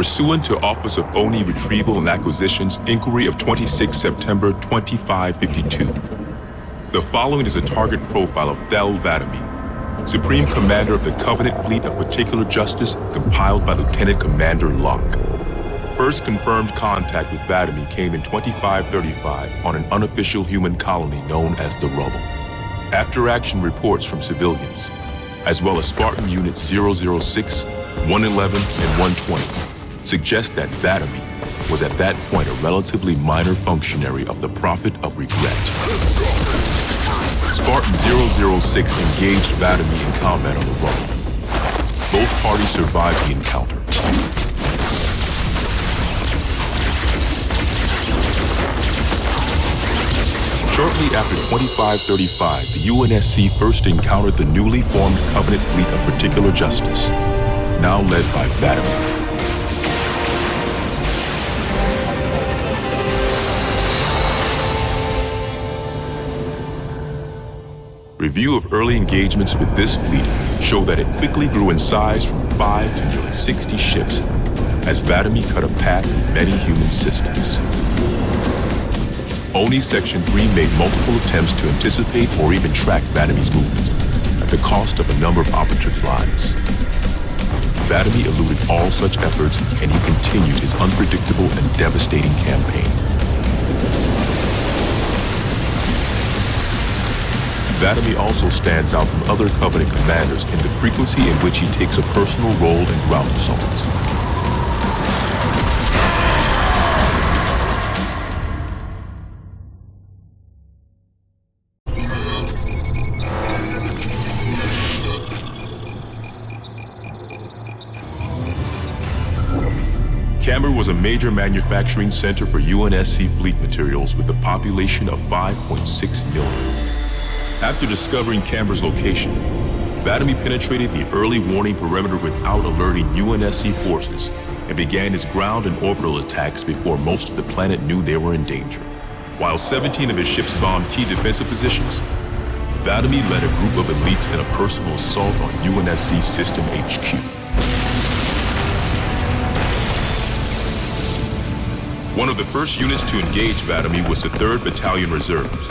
Pursuant to Office of Oni Retrieval and Acquisition's inquiry of 26 September 2552, the following is a target profile of Thel Vadam, Supreme Commander of the Covenant Fleet of Particular Justice, compiled by Lieutenant Commander Locke. First confirmed contact with Vadam came in 2535 on an unofficial human colony known as the Rubble. After-action reports from civilians, as well as Spartan Units 006, 111, and 120, suggest that Vadam was at that point a relatively minor functionary of the Prophet of Regret. Spartan 006 engaged Vadam in combat on the Rubble. Both parties survived the encounter. Shortly after 2535, the UNSC first encountered the newly formed Covenant Fleet of Particular Justice, now led by Vadam. Review of early engagements with this fleet show that it quickly grew in size from 5 to nearly 60 ships as Vadam cut a path through many human systems. Oni Section 3 made multiple attempts to anticipate or even track Vadam's movements at the cost of a number of operatives' lives. Vadam eluded all such efforts, and he continued his unpredictable and devastating campaign. Vadam also stands out from other Covenant commanders in the frequency in which he takes a personal role in ground assaults. Camber was a major manufacturing center for UNSC fleet materials with a population of 5.6 million. After discovering Camber's location, Vadam penetrated the early warning perimeter without alerting UNSC forces and began his ground and orbital attacks before most of the planet knew they were in danger. While 17 of his ships bombed key defensive positions, Vadam led a group of elites in a personal assault on UNSC System HQ. One of the first units to engage Vadam was the 3rd Battalion Reserves,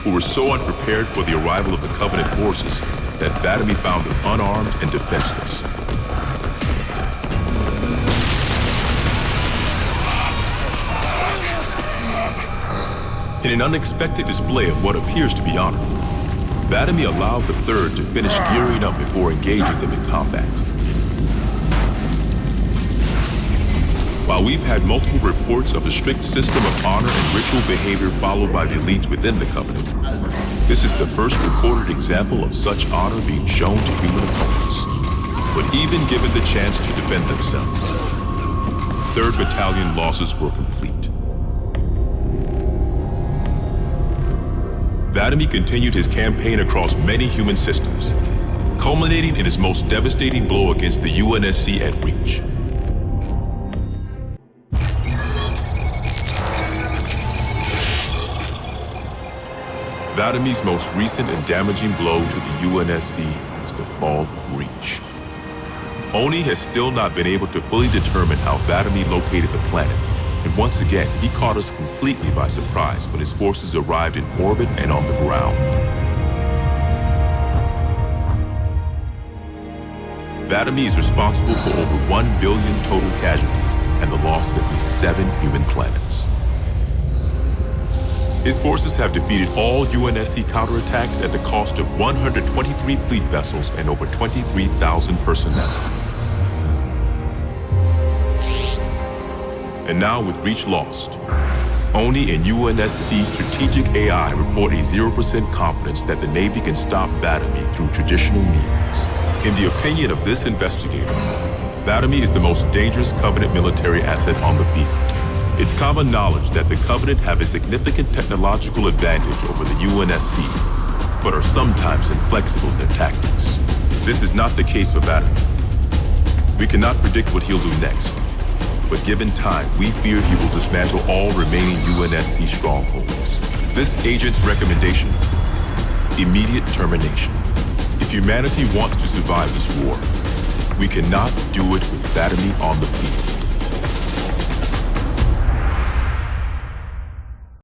who were so unprepared for the arrival of the Covenant forces that Vadam found them unarmed and defenseless. In an unexpected display of what appears to be honor, Vadam allowed the 3rd to finish gearing up before engaging them in combat. While we've had multiple reports of a strict system of honor and ritual behavior followed by the elites within the Covenant, this is the first recorded example of such honor being shown to human opponents. But even given the chance to defend themselves, 3rd Battalion losses were complete. Vadam continued his campaign across many human systems, culminating in his most devastating blow against the UNSC at Reach. Vadam's most recent and damaging blow to the UNSC was the fall of Reach. Oni has still not been able to fully determine how Vadam located the planet, and once again, he caught us completely by surprise when his forces arrived in orbit and on the ground. Vadam is responsible for over 1 billion total casualties and the loss of at least 7 human planets. His forces have defeated all UNSC counterattacks at the cost of 123 fleet vessels and over 23,000 personnel. And now with Reach lost, Oni and UNSC strategic AI report a 0% confidence that the Navy can stop Vadam through traditional means. In the opinion of this investigator, Vadam is the most dangerous Covenant military asset on the field. It's common knowledge that the Covenant have a significant technological advantage over the UNSC, but are sometimes inflexible in their tactics. This is not the case for Vadam. We cannot predict what he'll do next, but given time, we fear he will dismantle all remaining UNSC strongholds. This agent's recommendation: immediate termination. If humanity wants to survive this war, we cannot do it with Vadam on the field.